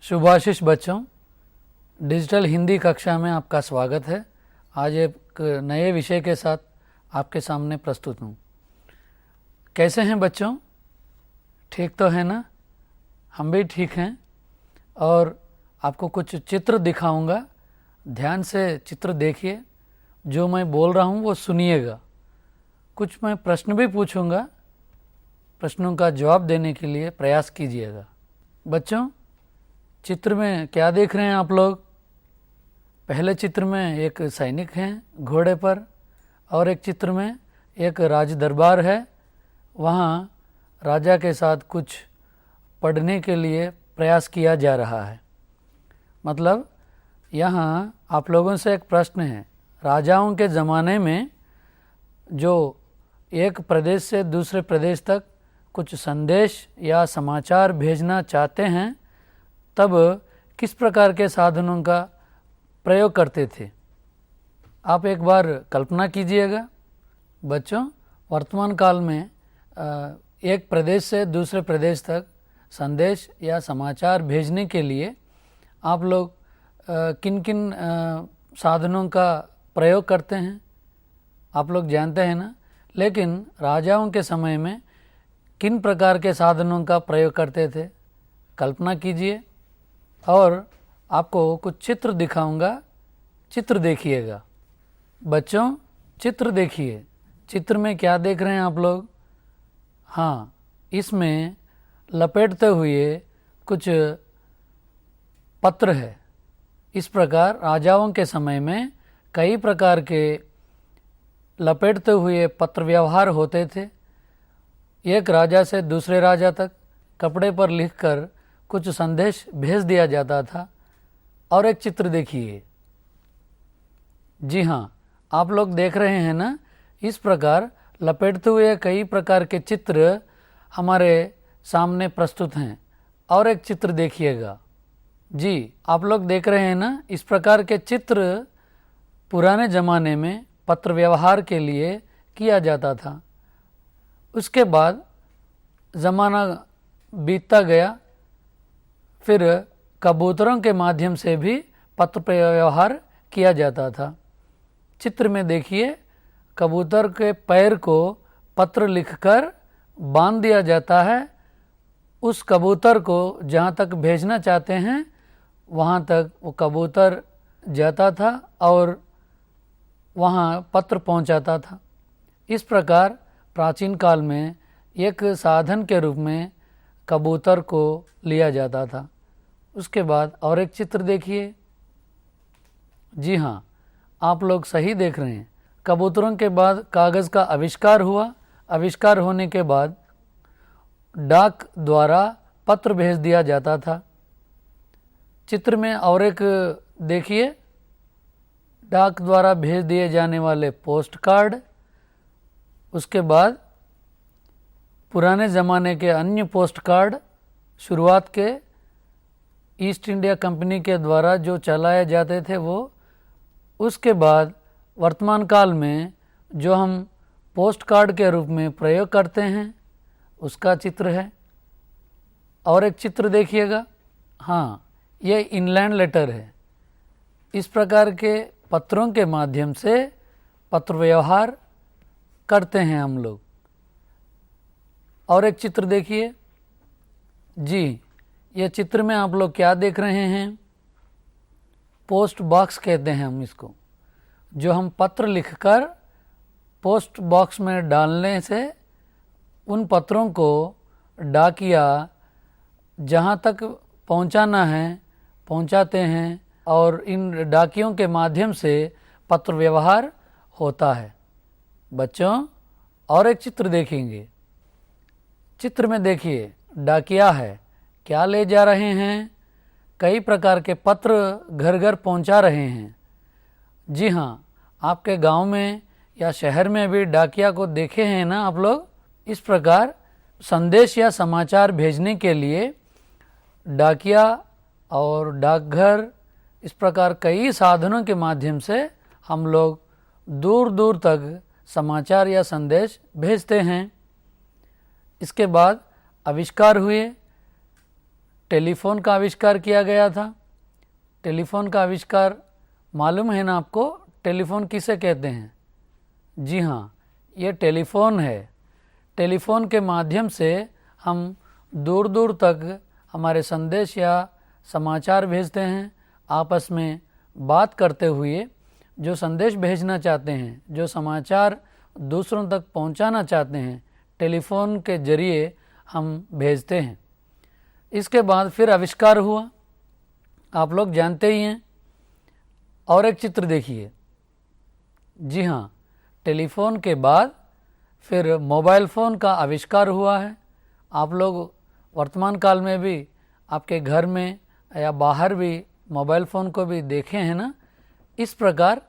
शुभाशीष बच्चों, डिजिटल हिंदी कक्षा में आपका स्वागत है। आज एक नए विषय के साथ आपके सामने प्रस्तुत हूँ। कैसे हैं बच्चों? ठीक तो है ना? हम भी ठीक हैं और आपको कुछ चित्र दिखाऊंगा। ध्यान से चित्र देखिए, जो मैं बोल रहा हूँ वो सुनिएगा। कुछ मैं प्रश्न भी पूछूंगा, प्रश्नों का जवाब देने के लिए प्रयास कीजिएगा। बच्चों, चित्र में क्या देख रहे हैं आप लोग? पहले चित्र में एक सैनिक हैं घोड़े पर और एक चित्र में एक राज दरबार है। वहाँ राजा के साथ कुछ पढ़ने के लिए प्रयास किया जा रहा है। मतलब यहाँ आप लोगों से एक प्रश्न है। राजाओं के ज़माने में जो एक प्रदेश से दूसरे प्रदेश तक कुछ संदेश या समाचार भेजना चाहते हैं, तब किस प्रकार के साधनों का प्रयोग करते थे? आप एक बार कल्पना कीजिएगा। बच्चों, वर्तमान काल में एक प्रदेश से दूसरे प्रदेश तक संदेश या समाचार भेजने के लिए आप लोग किन किन साधनों का प्रयोग करते हैं? आप लोग जानते हैं ना। लेकिन राजाओं के समय में किन प्रकार के साधनों का प्रयोग करते थे? कल्पना कीजिए और आपको कुछ चित्र दिखाऊंगा। चित्र देखिएगा। बच्चों, चित्र देखिए। चित्र में क्या देख रहे हैं आप लोग? हाँ, इसमें लपेटते हुए कुछ पत्र है। इस प्रकार राजाओं के समय में कई प्रकार के लपेटते हुए पत्र व्यवहार होते थे। एक राजा से दूसरे राजा तक कपड़े पर लिखकर कुछ संदेश भेज दिया जाता था। और एक चित्र देखिए। जी हाँ, आप लोग देख रहे हैं ना। इस प्रकार लपेटते हुए कई प्रकार के चित्र हमारे सामने प्रस्तुत हैं। और एक चित्र देखिएगा। जी, आप लोग देख रहे हैं ना। इस प्रकार के चित्र पुराने ज़माने में पत्र व्यवहार के लिए किया जाता था। उसके बाद ज़माना बीतता गया, फिर कबूतरों के माध्यम से भी पत्र व्यवहार किया जाता था। चित्र में देखिए, कबूतर के पैर को पत्र लिखकर बांध दिया जाता है। उस कबूतर को जहाँ तक भेजना चाहते हैं वहाँ तक वो कबूतर जाता था और वहाँ पत्र पहुँचाता था। इस प्रकार प्राचीन काल में एक साधन के रूप में कबूतर को लिया जाता था। उसके बाद और एक चित्र देखिए। जी हाँ, आप लोग सही देख रहे हैं। कबूतरों के बाद कागज़ का आविष्कार हुआ। आविष्कार होने के बाद डाक द्वारा पत्र भेज दिया जाता था। चित्र में और एक देखिए, डाक द्वारा भेज दिए जाने वाले पोस्ट कार्ड। उसके बाद पुराने ज़माने के अन्य पोस्ट कार्ड, शुरुआत के ईस्ट इंडिया कंपनी के द्वारा जो चलाए जाते थे वो। उसके बाद वर्तमान काल में जो हम पोस्ट कार्ड के रूप में प्रयोग करते हैं उसका चित्र है। और एक चित्र देखिएगा। हाँ, ये इनलैंड लेटर है। इस प्रकार के पत्रों के माध्यम से पत्र व्यवहार करते हैं हम लोग। और एक चित्र देखिए। जी, ये चित्र में आप लोग क्या देख रहे हैं? पोस्ट बॉक्स कहते हैं हम इसको, जो हम पत्र लिखकर पोस्ट बॉक्स में डालने से उन पत्रों को डाकिया जहाँ तक पहुँचाना है पहुँचाते हैं और इन डाकियों के माध्यम से पत्र व्यवहार होता है। बच्चों, और एक चित्र देखेंगे। चित्र में देखिए, डाकिया है। क्या ले जा रहे हैं? कई प्रकार के पत्र घर घर पहुंचा रहे हैं। जी हाँ, आपके गांव में या शहर में भी डाकिया को देखे हैं ना आप लोग। इस प्रकार संदेश या समाचार भेजने के लिए डाकिया और डाकघर, इस प्रकार कई साधनों के माध्यम से हम लोग दूर दूर तक समाचार या संदेश भेजते हैं। इसके बाद आविष्कार हुए। टेलीफोन का आविष्कार किया गया था। टेलीफोन का आविष्कार मालूम है ना आपको? टेलीफोन किसे कहते हैं? जी हाँ, ये टेलीफोन है। टेलीफोन के माध्यम से हम दूर दूर तक हमारे संदेश या समाचार भेजते हैं। आपस में बात करते हुए जो संदेश भेजना चाहते हैं, जो समाचार दूसरों तक पहुंचाना चाहते हैं, टेलीफोन के जरिए हम भेजते हैं। इसके बाद फिर आविष्कार हुआ, आप लोग जानते ही हैं। और एक चित्र देखिए। जी हाँ, टेलीफोन के बाद फिर मोबाइल फ़ोन का आविष्कार हुआ है। आप लोग वर्तमान काल में भी आपके घर में या बाहर भी मोबाइल फ़ोन को भी देखे हैं ना। इस प्रकार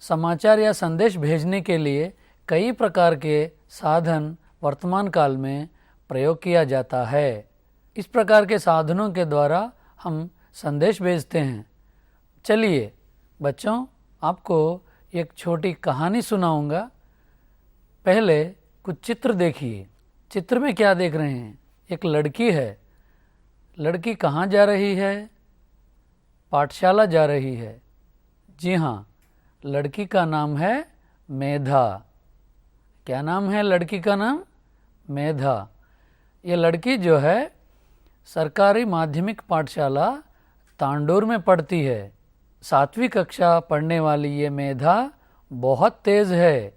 समाचार या संदेश भेजने के लिए कई प्रकार के साधन वर्तमान काल में प्रयोग किया जाता है। इस प्रकार के साधनों के द्वारा हम संदेश भेजते हैं। चलिए बच्चों, आपको एक छोटी कहानी सुनाऊंगा। पहले कुछ चित्र देखिए। चित्र में क्या देख रहे हैं? एक लड़की है। लड़की कहाँ जा रही है? पाठशाला जा रही है। जी हाँ, लड़की का नाम है मेधा। क्या नाम है लड़की का नाम? मेधा। ये लड़की जो है सरकारी माध्यमिक पाठशाला तांडूर में पढ़ती है। 7वीं कक्षा पढ़ने वाली ये मेधा बहुत तेज़ है।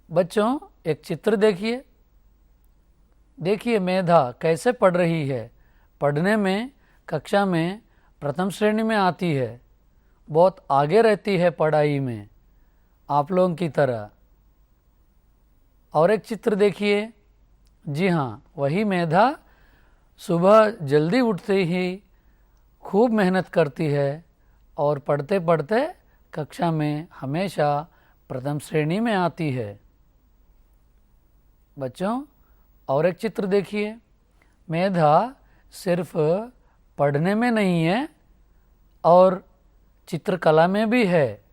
बच्चों, एक चित्र देखिए। देखिए मेधा कैसे पढ़ रही है। पढ़ने में कक्षा में प्रथम श्रेणी में आती है। बहुत आगे रहती है पढ़ाई में, आप लोगों की तरह। और एक चित्र देखिए। जी हाँ, वही मेधा सुबह जल्दी उठते ही खूब मेहनत करती है और पढ़ते पढ़ते कक्षा में हमेशा प्रथम श्रेणी में आती है। बच्चों, और एक चित्र देखिए। मेधा सिर्फ पढ़ने में नहीं है और चित्रकला में भी है।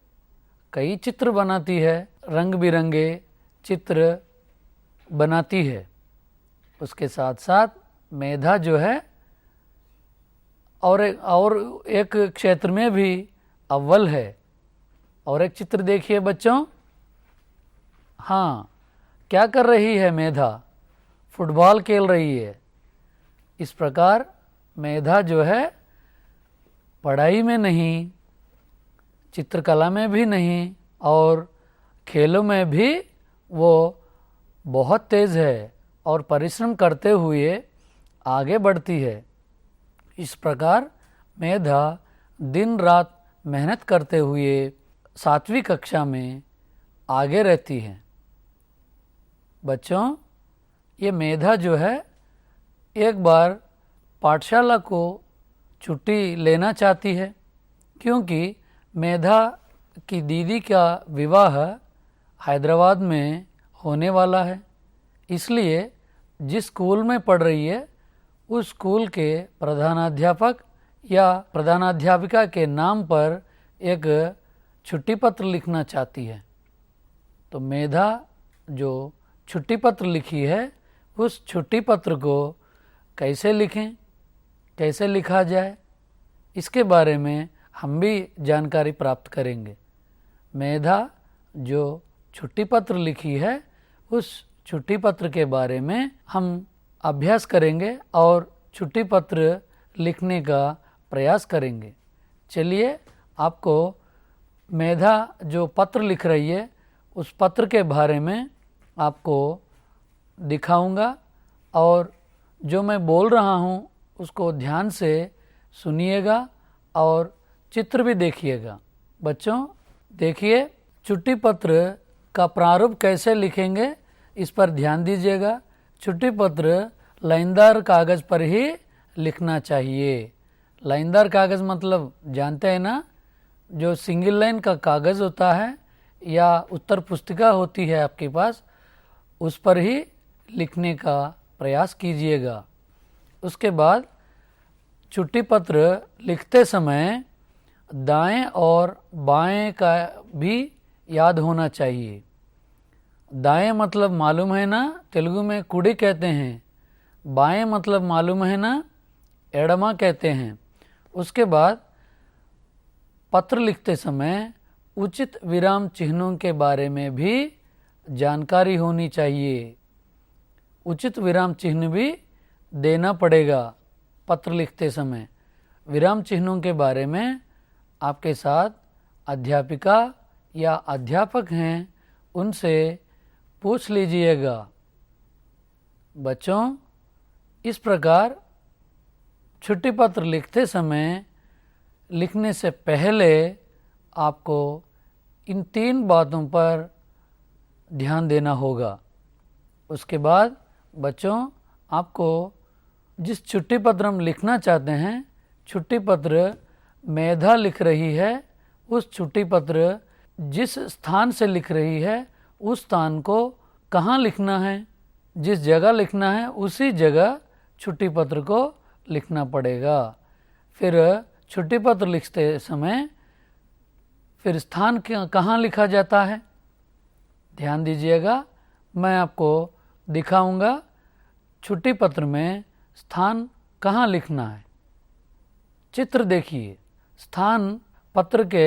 कई चित्र बनाती है, रंग बिरंगे चित्र बनाती है। उसके साथ साथ मेधा जो है और एक क्षेत्र में भी अव्वल है। और एक चित्र देखिए बच्चों। हाँ, क्या कर रही है मेधा? फुटबॉल खेल रही है। इस प्रकार मेधा जो है पढ़ाई में नहीं, चित्रकला में भी नहीं और खेलों में भी वो बहुत तेज़ है और परिश्रम करते हुए आगे बढ़ती है। इस प्रकार मेधा दिन रात मेहनत करते हुए 7वीं कक्षा में आगे रहती है। बच्चों, ये मेधा जो है एक बार पाठशाला को छुट्टी लेना चाहती है, क्योंकि मेधा की दीदी का विवाह हैदराबाद में होने वाला है। इसलिए जिस स्कूल में पढ़ रही है उस स्कूल के प्रधानाध्यापक या प्रधानाध्यापिका के नाम पर एक छुट्टी पत्र लिखना चाहती है। तो मेधा जो छुट्टी पत्र लिखी है, उस छुट्टी पत्र को कैसे लिखें, कैसे लिखा जाए, इसके बारे में हम भी जानकारी प्राप्त करेंगे। मेधा जो छुट्टी पत्र लिखी है, उस छुट्टी पत्र के बारे में हम अभ्यास करेंगे और छुट्टी पत्र लिखने का प्रयास करेंगे। चलिए, आपको मेधा जो पत्र लिख रही है उस पत्र के बारे में आपको दिखाऊंगा और जो मैं बोल रहा हूँ उसको ध्यान से सुनिएगा और चित्र भी देखिएगा। बच्चों देखिए, छुट्टी पत्र का प्रारूप कैसे लिखेंगे इस पर ध्यान दीजिएगा। छुट्टी पत्र लाइनदार कागज़ पर ही लिखना चाहिए। लाइनदार कागज़ मतलब जानते हैं ना, जो सिंगल लाइन का कागज़ होता है या उत्तर पुस्तिका होती है आपके पास, उस पर ही लिखने का प्रयास कीजिएगा। उसके बाद छुट्टी पत्र लिखते समय दाएं और बाएं का भी याद होना चाहिए। दाएं मतलब मालूम है ना, तेलुगु में कुड़ी कहते हैं। बाएं मतलब मालूम है ना, एडमा कहते हैं। उसके बाद पत्र लिखते समय उचित विराम चिन्हों के बारे में भी जानकारी होनी चाहिए। उचित विराम चिन्ह भी देना पड़ेगा पत्र लिखते समय। विराम चिन्हों के बारे में आपके साथ अध्यापिका या अध्यापक हैं, उनसे पूछ लीजिएगा। बच्चों, इस प्रकार छुट्टी पत्र लिखते समय लिखने से पहले आपको इन 3 बातों पर ध्यान देना होगा। उसके बाद बच्चों, आपको जिस छुट्टी पत्र हम लिखना चाहते हैं, छुट्टी पत्र मेधा लिख रही है, उस छुट्टी पत्र जिस स्थान से लिख रही है उस स्थान को कहाँ लिखना है, जिस जगह लिखना है उसी जगह छुट्टी पत्र को लिखना पड़ेगा। फिर छुट्टी पत्र लिखते समय फिर स्थान कहाँ लिखा जाता है, ध्यान दीजिएगा। मैं आपको दिखाऊंगा छुट्टी पत्र में स्थान कहाँ लिखना है। चित्र देखिए। स्थान पत्र के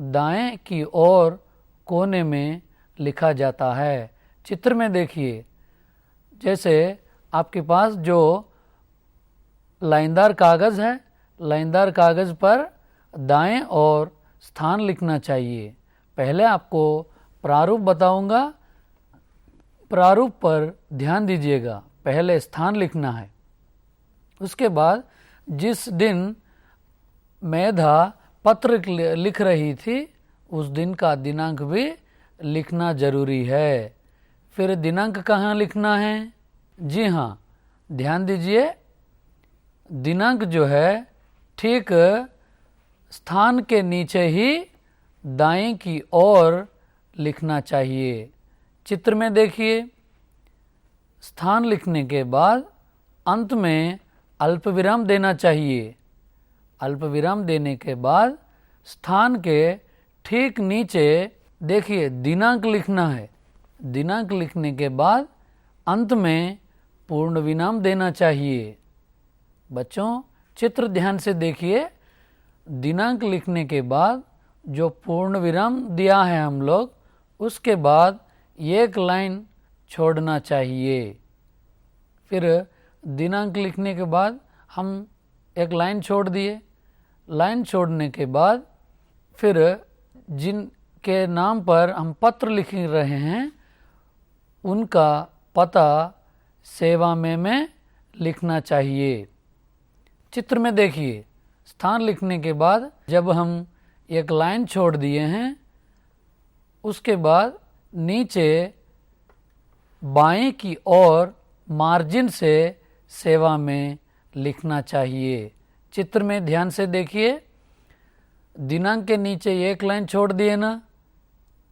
दाएं की ओर कोने में लिखा जाता है। चित्र में देखिए, जैसे आपके पास जो लाइनदार कागज़ है, लाइनदार कागज़ पर दाएं और स्थान लिखना चाहिए। पहले आपको प्रारूप बताऊंगा, प्रारूप पर ध्यान दीजिएगा। पहले स्थान लिखना है। उसके बाद जिस दिन मेधा पत्र लिख रही थी उस दिन का दिनांक भी लिखना जरूरी है। फिर दिनांक कहाँ लिखना है? जी हाँ, ध्यान दीजिए। दिनांक जो है ठीक स्थान के नीचे ही दाएं की ओर लिखना चाहिए। चित्र में देखिए, स्थान लिखने के बाद अंत में अल्पविराम देना चाहिए। अल्पविराम देने के बाद स्थान के ठीक नीचे देखिए दिनांक लिखना है। दिनांक लिखने के बाद अंत में पूर्ण विराम देना चाहिए। बच्चों, चित्र ध्यान से देखिए। दिनांक लिखने के बाद जो पूर्ण विराम दिया है हम लोग, उसके बाद एक लाइन छोड़ना चाहिए। फिर दिनांक लिखने के बाद हम एक लाइन छोड़ दिए। लाइन छोड़ने के बाद फिर जिनके नाम पर हम पत्र लिख रहे हैं उनका पता सेवा में लिखना चाहिए। चित्र में देखिए, स्थान लिखने के बाद जब हम एक लाइन छोड़ दिए हैं, उसके बाद नीचे बाएं की ओर मार्जिन से सेवा में लिखना चाहिए। चित्र में ध्यान से देखिए। दिनांक के नीचे एक लाइन छोड़ दिए ना?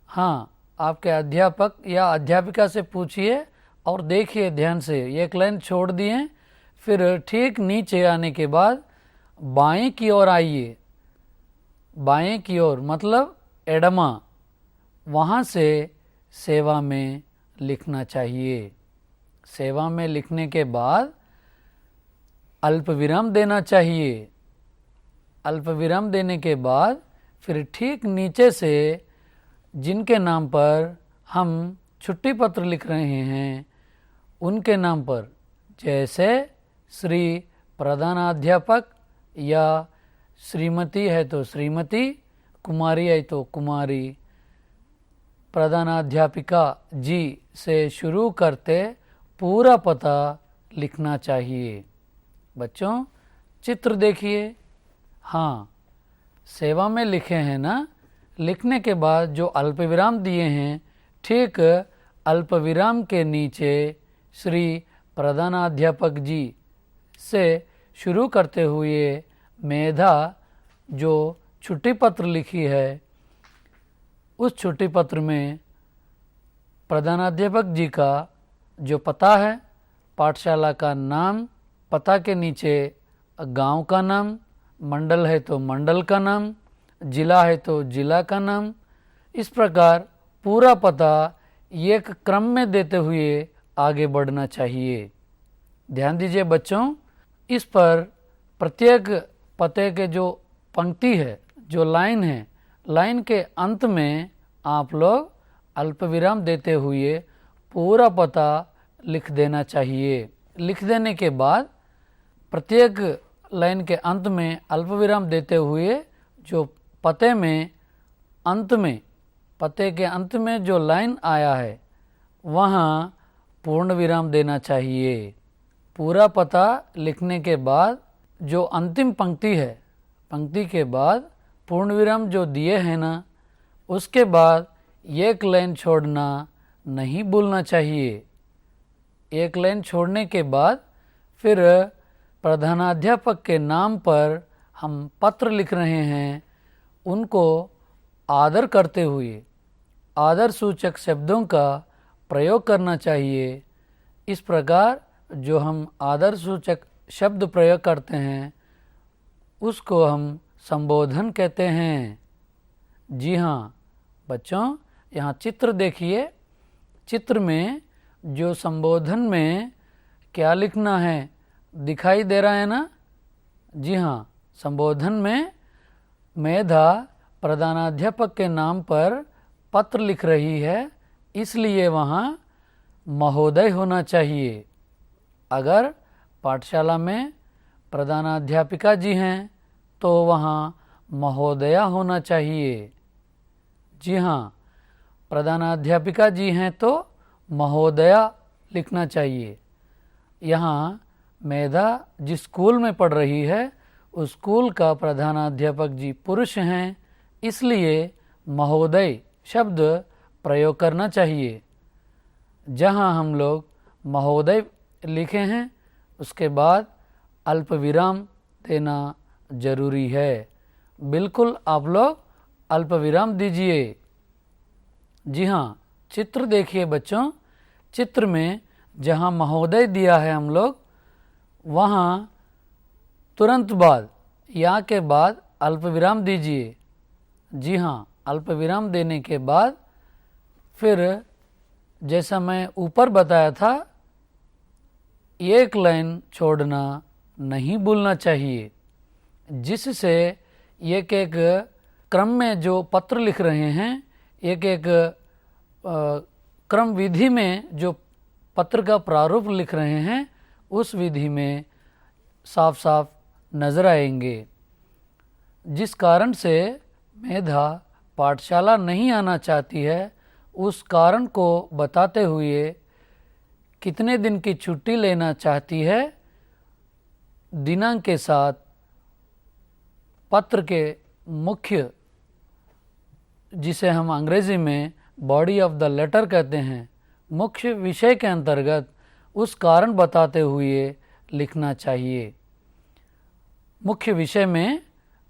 हाँ, आपके अध्यापक या अध्यापिका से पूछिए और देखिए ध्यान से, एक लाइन छोड़ दिए। फिर ठीक नीचे आने के बाद बाएं की ओर आइए। बाएं की ओर मतलब एडमा, वहाँ से सेवा में लिखना चाहिए। सेवा में लिखने के बाद अल्पविराम देना चाहिए। अल्पविराम देने के बाद फिर ठीक नीचे से जिनके नाम पर हम छुट्टी पत्र लिख रहे हैं उनके नाम पर, जैसे श्री प्रधानाध्यापक या श्रीमती है तो श्रीमती, कुमारी है तो कुमारी, प्रधानाध्यापिका जी से शुरू करते पूरा पता लिखना चाहिए। बच्चों, चित्र देखिए। हाँ, सेवा में लिखे हैं ना? लिखने के बाद जो अल्पविराम दिए हैं, ठीक अल्पविराम के नीचे श्री प्रधानाध्यापक जी से शुरू करते हुए मेधा जो छुट्टी पत्र लिखी है, उस छुट्टी पत्र में प्रधानाध्यापक जी का जो पता है, पाठशाला का नाम, पता के नीचे गांव का नाम, मंडल है तो मंडल का नाम, जिला है तो जिला का नाम, इस प्रकार पूरा पता एक क्रम में देते हुए आगे बढ़ना चाहिए। ध्यान दीजिए बच्चों, इस पर प्रत्येक पते के जो पंक्ति है, जो लाइन है, लाइन के अंत में आप लोग अल्पविराम देते हुए पूरा पता लिख देना चाहिए। लिख देने के बाद प्रत्येक लाइन के अंत में अल्पविराम देते हुए जो पते में अंत में, पते के अंत में जो लाइन आया है वहाँ पूर्ण विराम देना चाहिए। पूरा पता लिखने के बाद जो अंतिम पंक्ति है, पंक्ति के बाद पूर्ण विराम जो दिए हैं ना, उसके बाद एक लाइन छोड़ना नहीं भूलना चाहिए। एक लाइन छोड़ने के बाद फिर प्रधानाध्यापक के नाम पर हम पत्र लिख रहे हैं, उनको आदर करते हुए आदर सूचक शब्दों का प्रयोग करना चाहिए। इस प्रकार जो हम आदर सूचक शब्द प्रयोग करते हैं उसको हम संबोधन कहते हैं। जी हाँ बच्चों, यहाँ चित्र देखिए। चित्र में जो संबोधन में क्या लिखना है दिखाई दे रहा है ना? जी हाँ, संबोधन में मेधा प्रधानाध्यापक के नाम पर पत्र लिख रही है, इसलिए वहाँ महोदय होना चाहिए। अगर पाठशाला में प्रधानाध्यापिका जी हैं तो वहाँ महोदया होना चाहिए। जी हाँ, प्रधानाध्यापिका जी हैं तो महोदया लिखना चाहिए। यहाँ मेधा जिस स्कूल में पढ़ रही है उस स्कूल का प्रधानाध्यापक जी पुरुष हैं, इसलिए महोदय शब्द प्रयोग करना चाहिए। जहाँ हम लोग महोदय लिखे हैं उसके बाद अल्प विराम देना जरूरी है। बिल्कुल आप लोग अल्प विराम दीजिए। जी हाँ, चित्र देखिए बच्चों। चित्र में जहाँ महोदय दिया है हम लोग, वहाँ तुरंत बाद या के बाद अल्प विराम दीजिए। जी हाँ, अल्प विराम देने के बाद फिर जैसा मैं ऊपर बताया था, एक लाइन छोड़ना नहीं भूलना चाहिए, जिससे एक एक क्रम में जो पत्र लिख रहे हैं, एक एक क्रम विधि में जो पत्र का प्रारूप लिख रहे हैं, उस विधि में साफ साफ नजर आएंगे। जिस कारण से मेधा पाठशाला नहीं आना चाहती है, उस कारण को बताते हुए कितने दिन की छुट्टी लेना चाहती है, दिनांक के साथ पत्र के मुख्य, जिसे हम अंग्रेजी में बॉडी ऑफ द लेटर कहते हैं, मुख्य विषय के अंतर्गत उस कारण बताते हुए लिखना चाहिए। मुख्य विषय में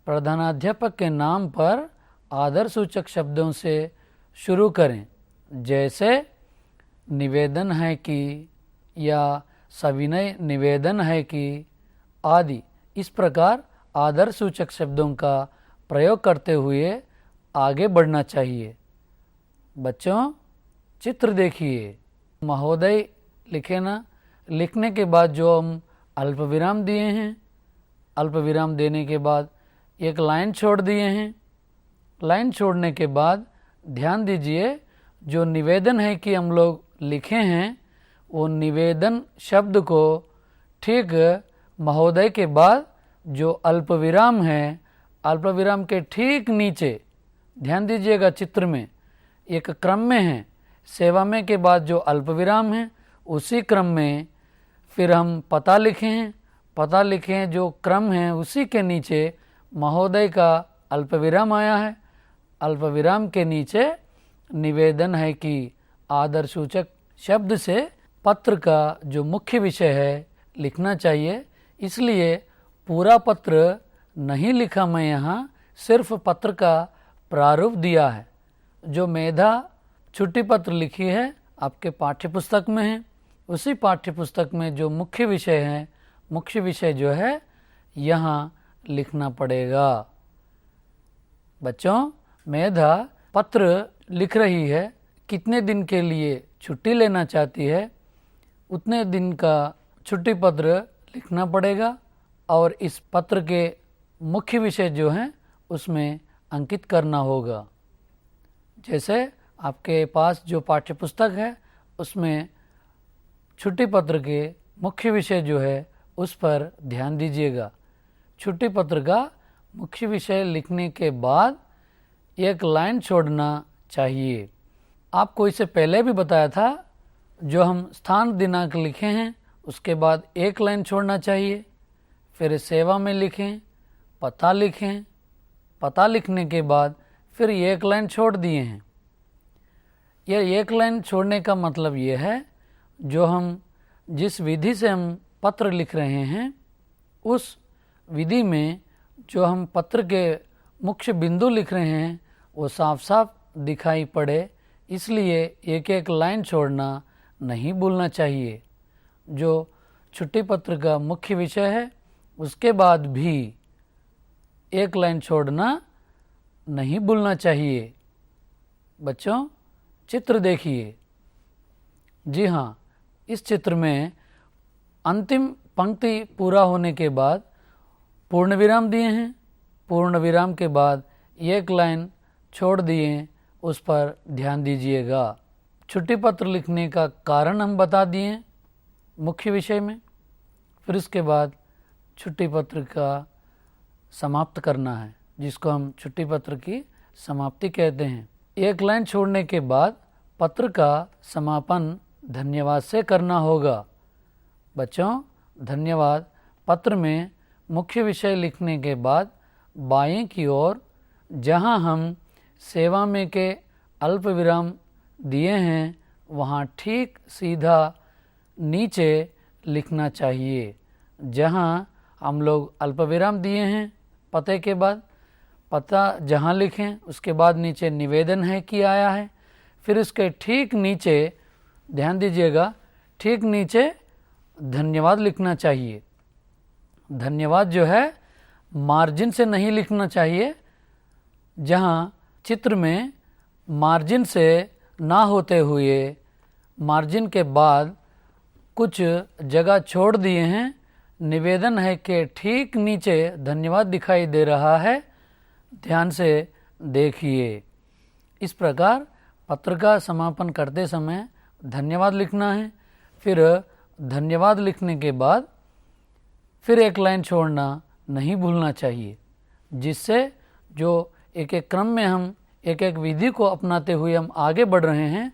प्रधानाध्यापक के नाम पर आदर सूचक शब्दों से शुरू करें, जैसे निवेदन है कि, या सविनय निवेदन है कि आदि। इस प्रकार आदर सूचक शब्दों का प्रयोग करते हुए आगे बढ़ना चाहिए। बच्चों चित्र देखिए, महोदय लिखे ना, लिखने के बाद जो हम अल्प विराम दिए हैं, अल्प विराम देने के बाद एक लाइन छोड़ दिए हैं। लाइन छोड़ने के बाद ध्यान दीजिए, जो निवेदन है कि हम लोग लिखे हैं, वो निवेदन शब्द को ठीक महोदय के बाद जो अल्प विराम है, अल्प विराम के ठीक नीचे ध्यान दीजिएगा, चित्र में एक क्रम में है, सेवा में के बाद जो अल्प विराम है उसी क्रम में फिर हम पता लिखे हैं। पता लिखे हैं जो क्रम है उसी के नीचे महोदय का अल्प विराम आया है। अल्प विराम के नीचे निवेदन है कि आदर सूचक शब्द से पत्र का जो मुख्य विषय है लिखना चाहिए। इसलिए पूरा पत्र नहीं लिखा मैं यहाँ, सिर्फ पत्र का प्रारूप दिया है। जो मेधा छुट्टी पत्र लिखी है आपके पाठ्य पुस्तक में है, उसी पाठ्य पुस्तक में जो मुख्य विषय है, मुख्य विषय जो है यहाँ लिखना पड़ेगा। बच्चों मेधा पत्र लिख रही है, कितने दिन के लिए छुट्टी लेना चाहती है, उतने दिन का छुट्टी पत्र लिखना पड़ेगा और इस पत्र के मुख्य विषय जो हैं उसमें अंकित करना होगा। जैसे आपके पास जो पाठ्य पुस्तक है उसमें छुट्टी पत्र के मुख्य विषय जो है उस पर ध्यान दीजिएगा। छुट्टी पत्र का मुख्य विषय लिखने के बाद एक लाइन छोड़ना चाहिए। आपको इससे पहले भी बताया था, जो हम स्थान दिनांक लिखे हैं उसके बाद एक लाइन छोड़ना चाहिए। फिर सेवा में लिखें, पता लिखें, पता लिखने के बाद फिर एक लाइन छोड़ दिए हैं। यह एक लाइन छोड़ने का मतलब ये है, जो हम जिस विधि से हम पत्र लिख रहे हैं उस विधि में जो हम पत्र के मुख्य बिंदु लिख रहे हैं वो साफ साफ दिखाई पड़े, इसलिए एक एक लाइन छोड़ना नहीं भूलना चाहिए। जो छुट्टी पत्र का मुख्य विषय है उसके बाद भी एक लाइन छोड़ना नहीं भूलना चाहिए। बच्चों, चित्र देखिए। जी हाँ, इस चित्र में अंतिम पंक्ति पूरा होने के बाद पूर्ण विराम दिए हैं। पूर्ण विराम के बाद एक लाइन छोड़ दिए, उस पर ध्यान दीजिएगा। छुट्टी पत्र लिखने का कारण हम बता दिए मुख्य विषय में। फिर उसके बाद छुट्टी पत्र का समाप्त करना है, जिसको हम छुट्टी पत्र की समाप्ति कहते हैं। एक लाइन छोड़ने के बाद पत्र का समापन धन्यवाद से करना होगा। बच्चों, धन्यवाद पत्र में मुख्य विषय लिखने के बाद बाएं की ओर जहां हम सेवा में के अल्प विराम दिए हैं वहां ठीक सीधा नीचे लिखना चाहिए। जहां हम लोग अल्प विराम दिए हैं पते के बाद, पता जहां लिखें उसके बाद नीचे निवेदन है कि आया है। फिर इसके ठीक नीचे ध्यान दीजिएगा, ठीक नीचे धन्यवाद लिखना चाहिए। धन्यवाद जो है मार्जिन से नहीं लिखना चाहिए। जहां चित्र में मार्जिन से ना होते हुए मार्जिन के बाद कुछ जगह छोड़ दिए हैं, निवेदन है कि ठीक नीचे धन्यवाद दिखाई दे रहा है, ध्यान से देखिए। इस प्रकार पत्र का समापन करते समय धन्यवाद लिखना है। फिर धन्यवाद लिखने के बाद फिर एक लाइन छोड़ना नहीं भूलना चाहिए, जिससे जो एक एक क्रम में हम एक एक विधि को अपनाते हुए हम आगे बढ़ रहे हैं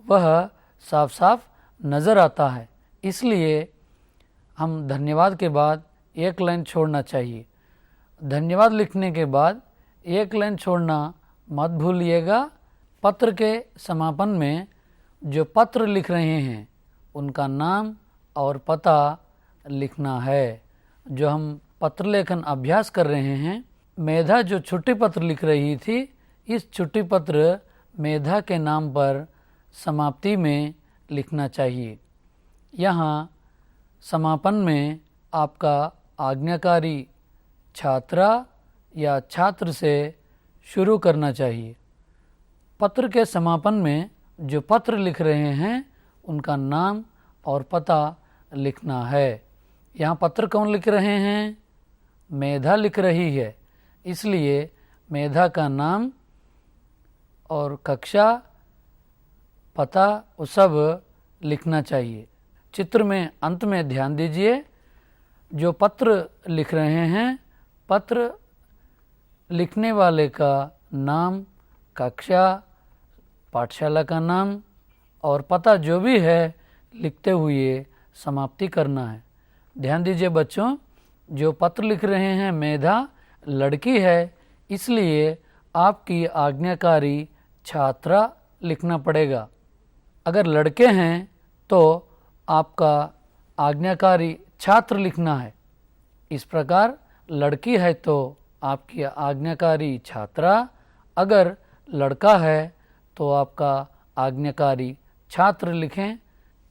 वह साफ साफ नज़र आता है। इसलिए हम धन्यवाद के बाद एक लाइन छोड़ना चाहिए। धन्यवाद लिखने के बाद एक लाइन छोड़ना मत भूलिएगा। पत्र के समापन में जो पत्र लिख रहे हैं उनका नाम और पता लिखना है। जो हम पत्र लेखन अभ्यास कर रहे हैं, मेधा जो छुट्टी पत्र लिख रही थी, इस छुट्टी पत्र मेधा के नाम पर समाप्ति में लिखना चाहिए। यहाँ समापन में आपका आज्ञाकारी छात्रा या छात्र से शुरू करना चाहिए। पत्र के समापन में जो पत्र लिख रहे हैं उनका नाम और पता लिखना है। यहाँ पत्र कौन लिख रहे हैं? मेधा लिख रही है, इसलिए मेधा का नाम और कक्षा, पता वो सब लिखना चाहिए। चित्र में अंत में ध्यान दीजिए, जो पत्र लिख रहे हैं, पत्र लिखने वाले का नाम, कक्षा, पाठशाला का नाम और पता जो भी है लिखते हुए समाप्ति करना है। ध्यान दीजिए बच्चों, जो पत्र लिख रहे हैं मेधा लड़की है, इसलिए आपकी आज्ञाकारी छात्रा लिखना पड़ेगा। अगर लड़के हैं तो आपका आज्ञाकारी छात्र लिखना है। इस प्रकार लड़की है तो आपकी आज्ञाकारी छात्रा, अगर लड़का है तो आपका आज्ञाकारी छात्र लिखें।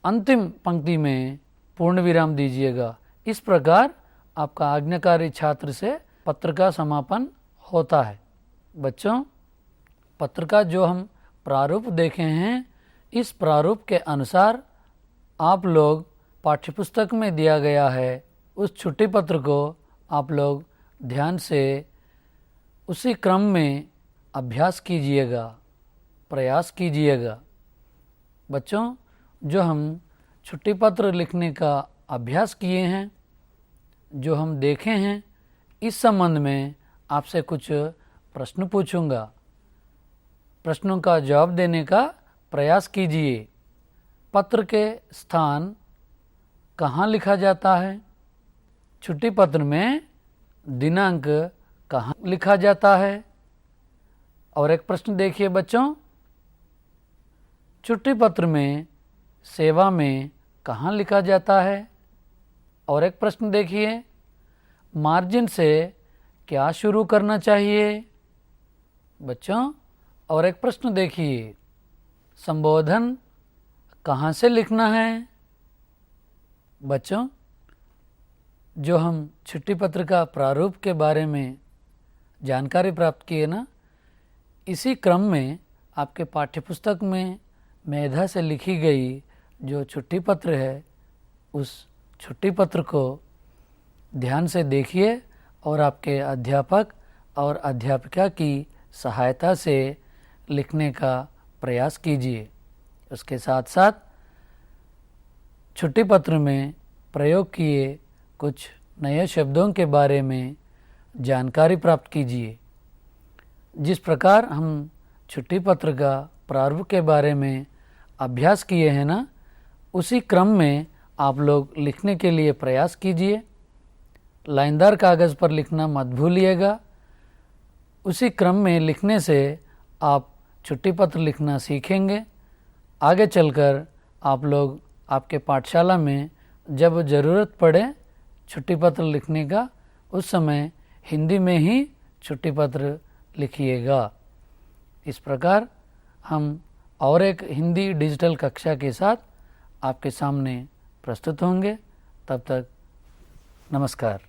अंतिम पंक्ति में पूर्ण विराम दीजिएगा। इस प्रकार आपका आज्ञाकारी छात्र से पत्र का समापन होता है। बच्चों, पत्र का जो हम प्रारूप देखे हैं, इस प्रारूप के अनुसार आप लोग पाठ्यपुस्तक में दिया गया है उस छुट्टी पत्र को आप लोग ध्यान से उसी क्रम में अभ्यास कीजिएगा, प्रयास कीजिएगा। बच्चों, जो हम छुट्टी पत्र लिखने का अभ्यास किए हैं, जो हम देखे हैं, इस संबंध में आपसे कुछ प्रश्न पूछूंगा। प्रश्नों का जवाब देने का प्रयास कीजिए। पत्र के स्थान कहाँ लिखा जाता है? छुट्टी पत्र में दिनांक कहाँ लिखा जाता है? और एक प्रश्न देखिए बच्चों, छुट्टी पत्र में सेवा में कहाँ लिखा जाता है? और एक प्रश्न देखिए, मार्जिन से क्या शुरू करना चाहिए? बच्चों, और एक प्रश्न देखिए, संबोधन कहाँ से लिखना है? बच्चों, जो हम छुट्टी पत्र का प्रारूप के बारे में जानकारी प्राप्त किए ना, इसी क्रम में आपके पाठ्यपुस्तक में मेधा से लिखी गई जो छुट्टी पत्र है, उस छुट्टी पत्र को ध्यान से देखिए और आपके अध्यापक और अध्यापिका की सहायता से लिखने का प्रयास कीजिए। उसके साथ साथ छुट्टी पत्र में प्रयोग किए कुछ नए शब्दों के बारे में जानकारी प्राप्त कीजिए। जिस प्रकार हम छुट्टी पत्र का प्रारूप के बारे में अभ्यास किए हैं ना, उसी क्रम में आप लोग लिखने के लिए प्रयास कीजिए। लाइनदार कागज़ पर लिखना मत भूलिएगा। उसी क्रम में लिखने से आप छुट्टी पत्र लिखना सीखेंगे। आगे चलकर आप लोग आपके पाठशाला में जब ज़रूरत पड़े छुट्टी पत्र लिखने का, उस समय हिंदी में ही छुट्टी पत्र लिखिएगा। इस प्रकार हम और एक हिंदी डिजिटल कक्षा के साथ आपके सामने प्रस्तुत होंगे। तब तक नमस्कार।